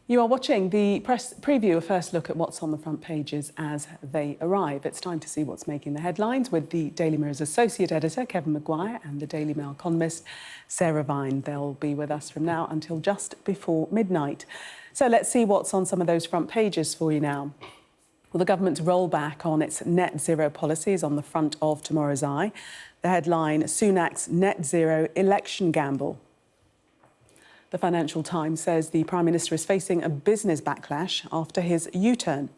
You are watching the press preview, a first look at what's on the front pages as they arrive. It's time to see what's making the headlines with the Daily Mirror's associate editor, Kevin Maguire, and the Daily Mail columnist, Sarah Vine. They'll be with us from now until just before midnight. So let's see what's on some of those front pages for you now. Well, the government's rollback on its net zero policy is on the front of Tomorrow's Eye. The headline, Sunak's net zero election gamble. The Financial Times says the Prime Minister is facing a business backlash after his U-turn.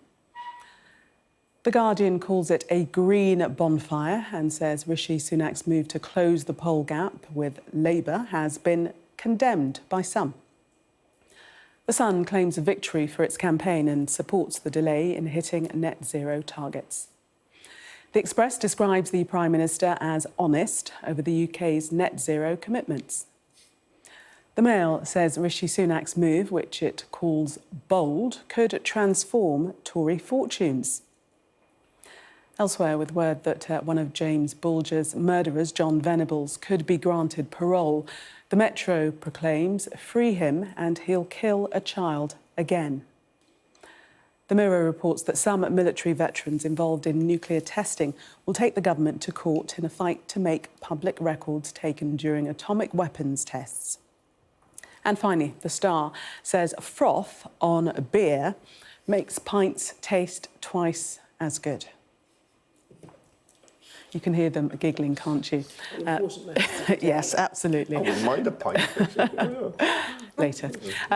The Guardian calls it a green bonfire and says Rishi Sunak's move to close the poll gap with Labour has been condemned by some. The Sun claims a victory for its campaign and supports the delay in hitting net zero targets. The Express describes the Prime Minister as honest over the UK's net zero commitments. The Mail says Rishi Sunak's move, which it calls bold, could transform Tory fortunes. Elsewhere, with word that one of James Bulger's murderers, John Venables, could be granted parole, the Metro proclaims, free him and he'll kill a child again. The Mirror reports that some military veterans involved in nuclear testing will take the government to court in a fight to make public records taken during atomic weapons tests. And finally, The Star says froth on beer makes pints taste twice as good. You can hear them giggling, can't you? Yes, absolutely. I wouldn't mind a pint. Later.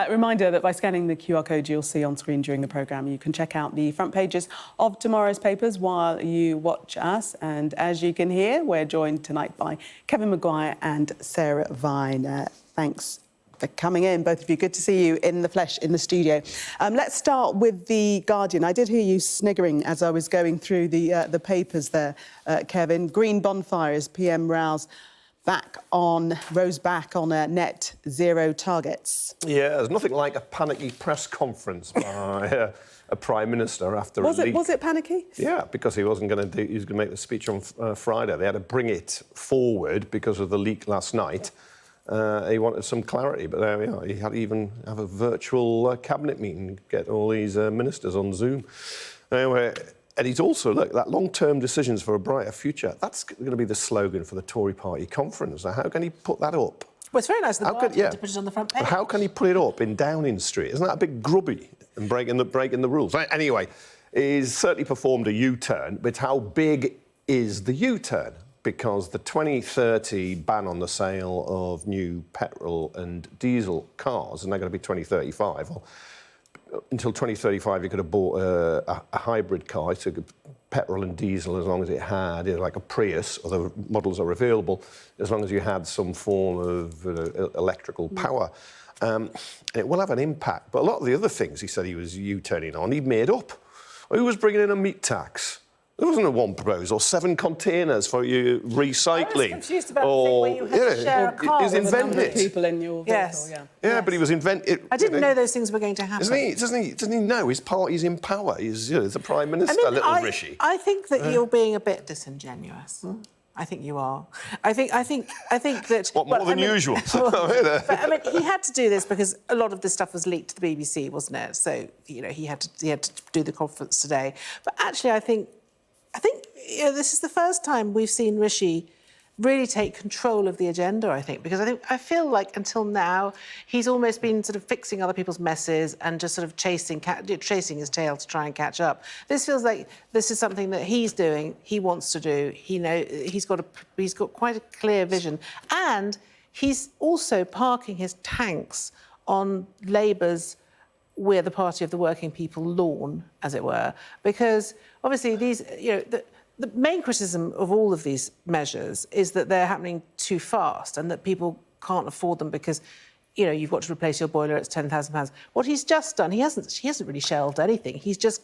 Reminder that by scanning the QR code you'll see on screen during the programme, you can check out the front pages of tomorrow's papers while you watch us. And as you can hear, we're joined tonight by Kevin Maguire and Sarah Vine. Thanks for coming in, both of you. Good to see you in the flesh in the studio. Let's start with The Guardian. I did hear you sniggering as I was going through the papers there, Kevin. Green bonfires, PM Rose back on net zero targets. Yeah, there's nothing like a panicky press conference by a Prime Minister after a leak. Was it panicky? Yeah, because he was going to make the speech on Friday. They had to bring it forward because of the leak last night. He wanted some clarity, but there we are. He had to even have a virtual cabinet meeting, get all these ministers on Zoom. Anyway, and he's also, look, that long-term decisions for a brighter future, that's going to be the slogan for the Tory party conference. Now, how can he put that up? Well, it's very nice of the Guardian to put it on the front page. But how can he put it up in Downing Street? Isn't that a bit grubby and breaking the rules? Anyway, he's certainly performed a U-turn, but how big is the U-turn? Because the 2030 ban on the sale of new petrol and diesel cars, and they're going to be 2035. Well, until 2035, you could have bought a hybrid car, so petrol and diesel, as long as it had, like a Prius, other models are available, as long as you had some form of electrical power. It will have an impact. But a lot of the other things he said he was U-turning on, he made up. Who was bringing in a meat tax? There wasn't a one proposal, 7 containers for you recycling. I was confused about the thing where you had to share a car with a number of people in your vehicle. Yeah, but he was inventing. I didn't know those things were going to happen. Doesn't he know his party's in power? He's the Prime Minister, little Rishi. I think that you're being a bit disingenuous. I think you are. I think that. What, more than usual? But I mean, he had to do this because a lot of this stuff was leaked to the BBC, wasn't it? So he had to do the conference today. But actually, I think this is the first time we've seen Rishi really take control of the agenda, I think, because I feel like until now he's almost been sort of fixing other people's messes and just sort of chasing his tail to try and catch up. This feels like this is something that he's doing, he wants to do. He's got quite a clear vision, and he's also parking his tanks on Labour's "We're the party of the working people" lawn, as it were, because obviously these, the main criticism of all of these measures is that they're happening too fast and that people can't afford them because, you've got to replace your boiler, it's £10,000. What he's just done, he hasn't really shelved anything. He's just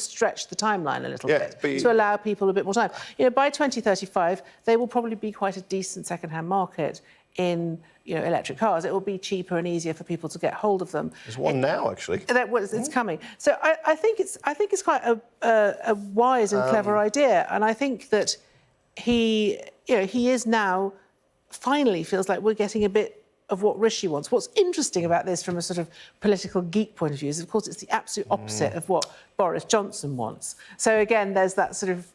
stretched the timeline a little bit to allow people a bit more time. By 2035, they will probably be quite a decent second-hand market in electric cars. It will be cheaper and easier for people to get hold of them. There's one now, actually. It's coming. So I think it's quite a wise and clever idea, and I think that he is now finally feels like we're getting a bit what Rishi wants. What's interesting about this from a sort of political geek point of view is, of course, it's the absolute opposite of what Boris Johnson wants. So again, there's that sort of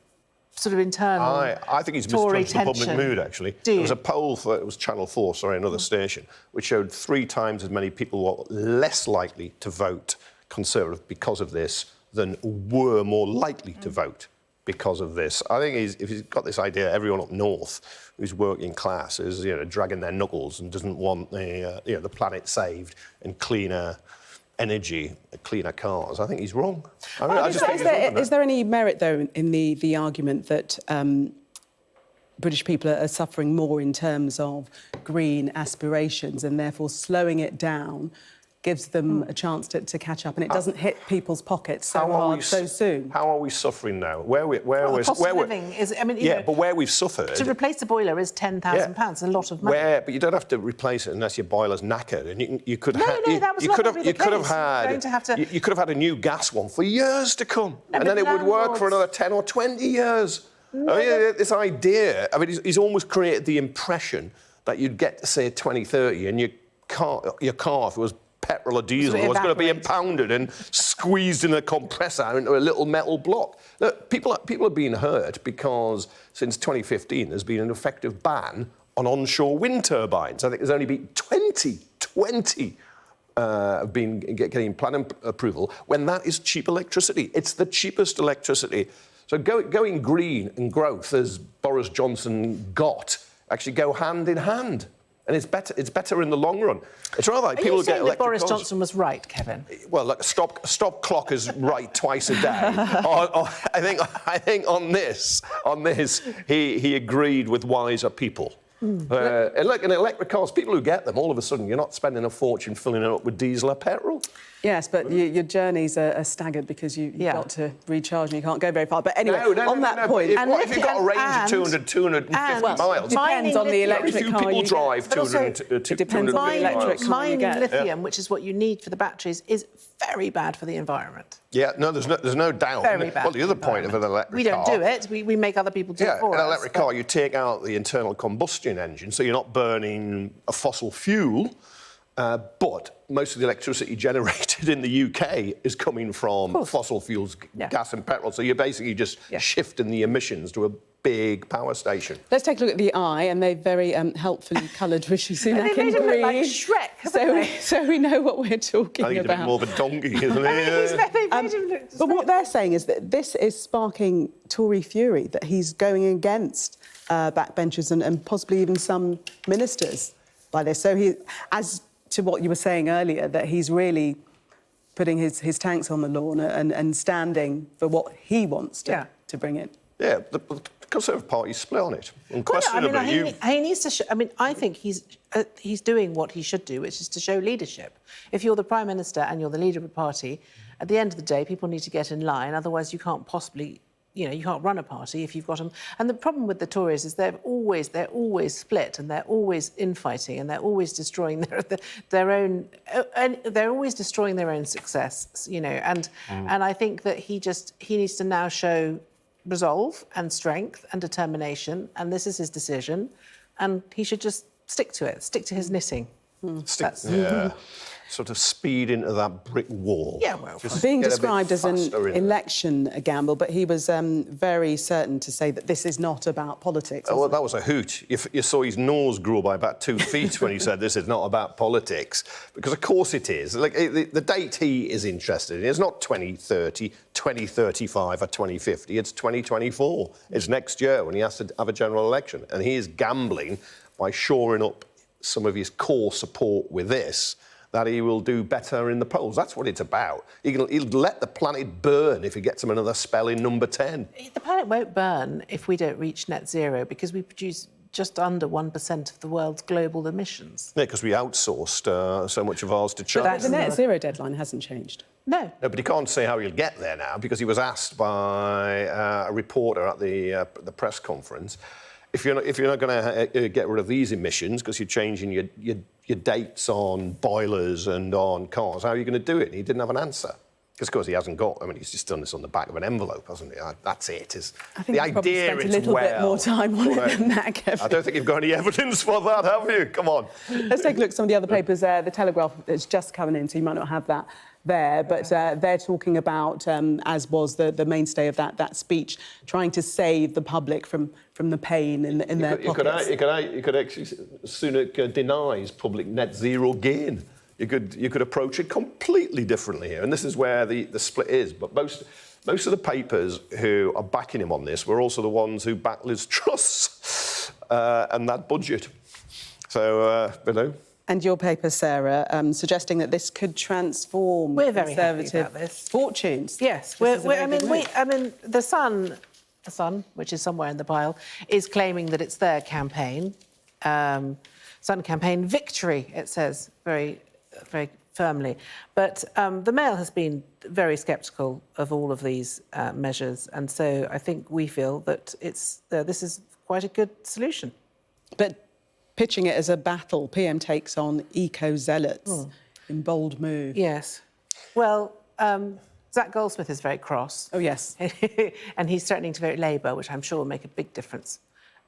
internal I think he's Tory misjudged the public tension. mood, actually. Do you? There was a poll for, it was Channel 4, sorry, another station, which showed 3 times as many people were less likely to vote Conservative because of this than were more likely to vote because of this. I think if he's got this idea, everyone up north who's working class is, dragging their knuckles and doesn't want the planet saved and cleaner energy, cleaner cars. I think he's wrong. Is there any merit, though, in the argument that British people are suffering more in terms of green aspirations, and therefore slowing it down gives them a chance to catch up, and it doesn't hit people's pockets so hard so soon? How are we suffering now? The cost of living is, but where we've suffered... To replace the boiler is £10,000, a lot of money. But you don't have to replace it unless your boiler's knackered, and you could have had a new gas one for years to come, and then it would work for another 10 or 20 years. This idea, he's almost created the impression that you'd get to, say, 2030, and your car, if it was petrol or diesel, was going to be impounded and squeezed in a compressor into a little metal block. Look, people are being hurt because since 2015 there's been an effective ban on onshore wind turbines. I think there's only been 20 getting planning approval when that is cheap electricity. It's the cheapest electricity. So going green and growth, as Boris Johnson actually go hand in hand. And it's better in the long run. It's rather like people get electric cars. Are you saying that Boris Johnson was right, Kevin? Well, look, stop clock is right twice a day. I think on this, he agreed with wiser people. And look, in electric cars, people who get them, all of a sudden, you're not spending a fortune filling it up with diesel or petrol. Yes, but your journeys are staggered because you've got to recharge and you can't go very far. But anyway, on that point... What if you've got a range of 250 miles? It depends on the electric car people drive 250 It depends on the electric car you get. Mining lithium, which is what you need for the batteries, is very bad for the environment. Yeah, no, there's no doubt. Very bad. Well, the other point of an electric car... We don't do it. We make other people do it for us. An electric car, you take out the internal combustion engine, so you're not burning a fossil fuel, but most of the electricity generated in the UK is coming from fossil fuels, gas and petrol. So you're basically just shifting the emissions to a big power station. Let's take a look at the eye, and they've very helpfully coloured Rishi Sunak in green. green. Like Shrek, so we know what we're talking I think about. he's a bit more of a donkey, isn't he? But what they're saying is that this is sparking Tory fury, that he's going against backbenchers and possibly even some ministers by this. So he, as to what you were saying earlier, that he's really putting his tanks on the lawn and standing for what he wants to bring in. Yeah, the Conservative Party's split on it. Unquestionably, he needs to show... I think he's doing what he should do, which is to show leadership. If you're the Prime Minister and you're the leader of a party, at the end of the day, people need to get in line, otherwise you can't possibly... you can't run a party if you've got them. And the problem with the Tories is they're always split, and they're always infighting, and they're always destroying their own. And they're always destroying their own success. And I think that he needs to now show resolve and strength and determination, and this is his decision, and he should just stick to it, stick to his knitting. Sort of speed into that brick wall. Yeah, well, being described as an election gamble, but he was very certain to say that this is not about politics. Well, that was a hoot. You saw his nose grow by about 2 feet when he said this is not about politics, because of course it is. Like the date he is interested in is not 2030, 2035 or 2050, it's 2024. It's next year when he has to have a general election, and he is gambling by shoring up some of his core support with this, that he will do better in the polls. That's what it's about. He'll let the planet burn if he gets him another spell in number 10. The planet won't burn if we don't reach net zero, because we produce just under 1% of the world's global emissions. Yeah, because we outsourced so much of ours to China. But the net zero deadline hasn't changed. No, but he can't say how he'll get there now, because he was asked by a reporter at the press conference, if you're not going to get rid of these emissions because you're changing your dates on boilers and on cars, how are you going to do it? And he didn't have an answer Because, of course, he hasn't got... I mean, he's just done this on the back of an envelope, hasn't he? That's it. I think you've probably spent a little bit more time on it than that, Kevin. I don't think you've got any evidence for that, have you? Come on. Let's take a look at some of the other papers. The Telegraph is just coming in, so you might not have that there, but they're talking about, as was the mainstay of that speech, trying to save the public from the pain in their pockets. You could actually... Sunak denies public net zero gain. You could approach it completely differently here, and this is where the split is. But most of the papers who are backing him on this were also the ones who backed Liz Truss and that budget. So, you know. And your paper, Sarah, suggesting that this could transform We're very happy Conservative about this. fortunes. Yes, the Sun, which is somewhere in the pile, is claiming that it's their campaign. Sun campaign victory, it says very firmly. But the Mail has been very sceptical of all of these measures, and so I think we feel that this is quite a good solution. But pitching it as a battle, PM takes on eco-zealots in bold move. Yes. Well, Zach Goldsmith is very cross. Oh, yes. And he's threatening to vote Labour, which I'm sure will make a big difference.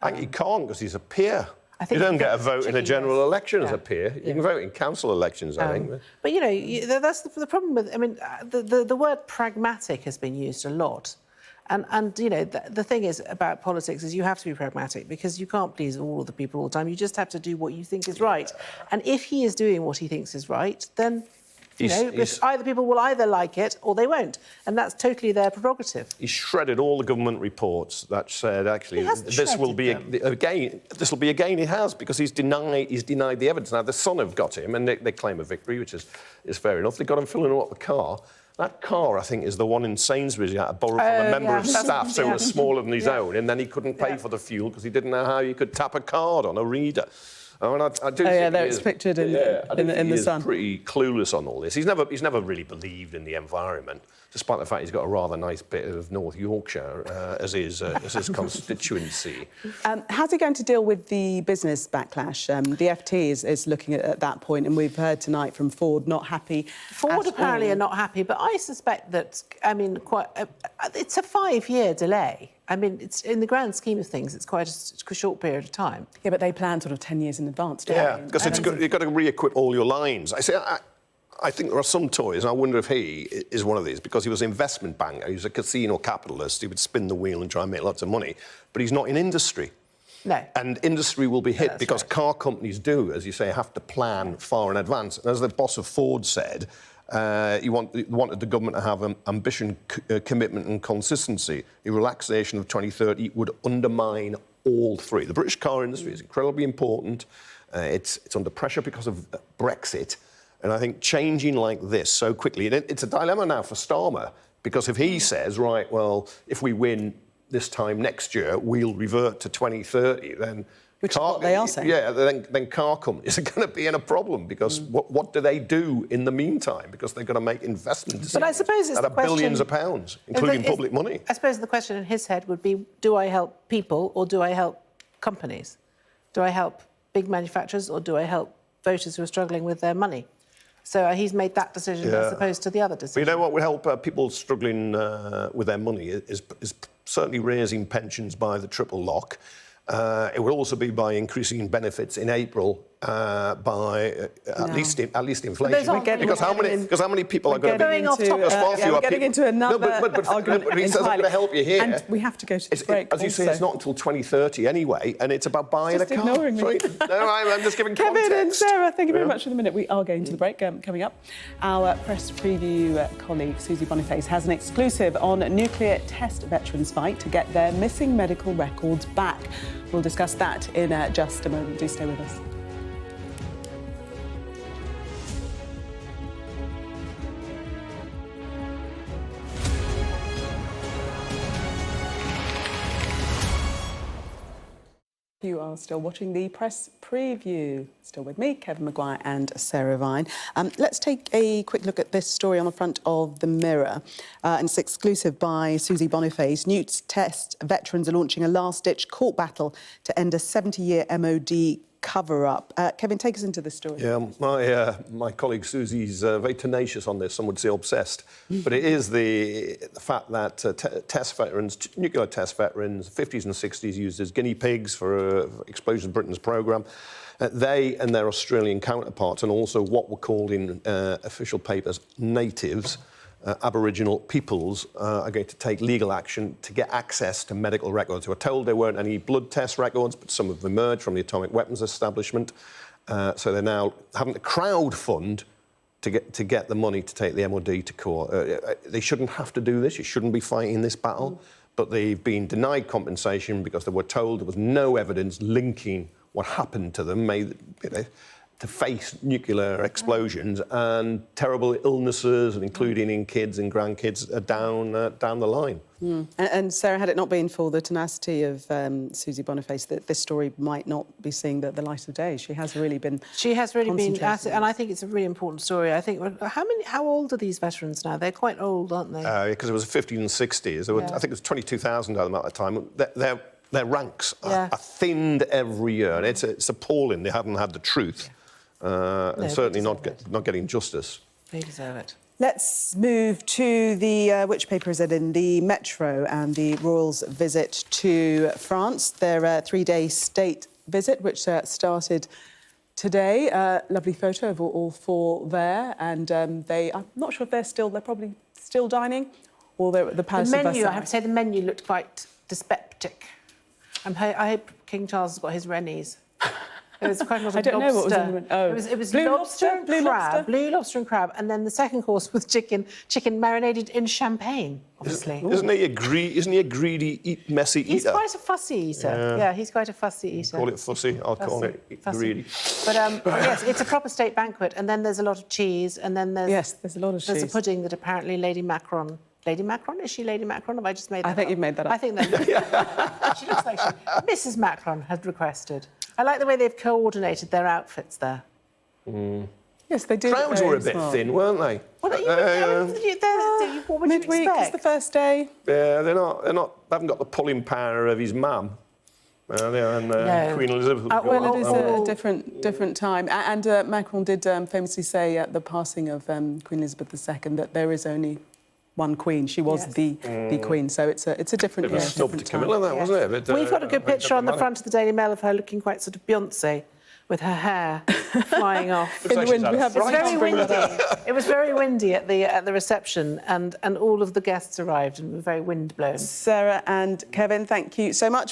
I think he can't, because he's a peer. I think you don't get a vote in a general election as a peer. You can vote in council elections, I think. But, you know, that's the problem with... I mean, the word pragmatic has been used a lot. And you know, the thing is about politics is you have to be pragmatic, because you can't please all of the people all the time. You just have to do what you think is right. And if he is doing what he thinks is right, then... either people will either like it or they won't, and that's totally their prerogative. He shredded all the government reports that said actually this will be a gain. He has, because he's denied the evidence. Now the Sun have got him, and they claim a victory, which is fair enough. They got him filling up the car. That car, I think, is the one in Sainsbury's he had to borrow from a member of staff, so it was smaller than his own, and then he couldn't pay for the fuel because he didn't know how you could tap a card on a reader. I mean, I do think there it's pictured in the Sun. He's pretty clueless on all this. He's never really believed in the environment, despite the fact he's got a rather nice bit of North Yorkshire as his constituency. How's he going to deal with the business backlash? The FT is looking at that point, and we've heard tonight from Ford not happy. Ford apparently are not happy, but I suspect that, I mean, it's a 5-year delay. I mean, it's in the grand scheme of things, it's quite a short period of time. Yeah, but they plan sort of 10 years in advance, don't they? Because you've got to re-equip all your lines. I think there are some Tories, and I wonder if he is one of these, because he was an investment banker, he was a casino capitalist, he would spin the wheel and try and make lots of money, but he's not in industry. No. And industry will be hit because car companies do, as you say, have to plan far in advance. And as the boss of Ford said, he wanted the government to have ambition, commitment and consistency. A relaxation of 2030 would undermine all three. The British car industry is incredibly important. It's under pressure because of Brexit. And I think changing like this so quickly, and it's a dilemma now for Starmer, because if he says, right, well, if we win this time next year, we'll revert to 2030, then... Which is what they are saying. Yeah, then car companies are going to be in a problem, because what do they do in the meantime? Because they've got to make investment decisions. But I suppose it's that are billions of pounds, including public money. I suppose the question in his head would be, do I help people or do I help companies? Do I help big manufacturers or do I help voters who are struggling with their money? So he's made that decision as opposed to the other decision. But you know what would help people struggling with their money is certainly raising pensions by the triple lock. It will also be by increasing benefits in April by at least inflation. Because how many people are going to be going getting into another argument. But he's not going to help you here. And we have to go to the break. As you say, it's not until 2030 anyway, and it's about buying a car. Ignoring me. No, I'm just giving Kevin context. and Sarah, thank you very much for the minute. We are going to the break coming up. Our press preview colleague Susie Boniface has an exclusive on nuclear test veterans' fight to get their missing medical records back. We'll discuss that in just a moment. Do stay with us. You are still watching the press preview. Still with me, Kevin Maguire and Sarah Vine. Let's take a quick look at this story on the front of the Mirror. And it's exclusive by Susie Boniface. Newt's Test veterans are launching a last-ditch court battle to end a 70-year MOD cover-up. Kevin, take us into the story. Yeah, my colleague Susie's very tenacious on this, some would say obsessed. But it is the fact that test veterans, nuclear test veterans, 50s and 60s used as guinea pigs for Explosion Britain's programme. They and their Australian counterparts, and also what were called in official papers natives, Aboriginal peoples, are going to take legal action to get access to medical records. We were told there weren't any blood test records, but some have emerged from the atomic weapons establishment. So they're now having to crowdfund to get the money to take the MOD to court. They shouldn't have to do this. You shouldn't be fighting this battle. But they've been denied compensation because they were told there was no evidence linking what happened to them, to face nuclear explosions and terrible illnesses, and including in kids and grandkids down the line. And Sarah, had it not been for the tenacity of Susie Boniface, that this story might not be seeing the light of day. She has really been. She has really been at it, and I think it's a really important story. I think how old are these veterans now? They're quite old, aren't they? Because it was the 50s and 60s. There were, I think it was 22,000 of them at the time. Their ranks are thinned every year, and it's appalling. They haven't had the truth. And certainly not getting justice. They deserve it. Let's move to the, which paper is it in? The Metro and the Royals' visit to France. Their three-day state visit, which started today. Lovely photo of all four there. And I'm not sure if they're probably still dining, or they're at the Palace of Versailles. I have to say the menu looked quite dyspeptic. I hope King Charles has got his Rennies. It was quite a lot of I don't lobster. know what was in the menu. Oh. It was blue lobster and blue crab, lobster? blue lobster and crab, and then the second course was chicken marinated in champagne, obviously. Isn't he a greedy, messy eater? He's quite a fussy eater. Yeah, he's quite a fussy eater. Call it fussy, I'll call it greedy. But yes, it's a proper state banquet, and then there's a lot of cheese, and then there's there's a lot of cheese. There's a pudding that apparently Lady Macron. Lady Macron? Is she Lady Macron? Have I just made that up? I think you've made that up. I think that she looks like Mrs. Macron had requested. I like the way they've coordinated their outfits there. Yes, they do. Crowds were a bit thin, weren't they? What would you Midweek expect? is the first day. Yeah, they haven't got the pulling power of his mum. No. Queen Elizabeth. Well, it is a different time. And Macron did famously say at the passing of Queen Elizabeth II that there is only one queen. She was the queen, so it's a different It was snubbed to Camilla, that wasn't it? But, we've got a good picture on the front of the Daily Mail of her looking quite sort of Beyonce, with her hair flying off. In the wind, we have It's very windy. It was very windy at the reception, and all of the guests arrived and were very wind blown. Sarah and Kevin, thank you so much.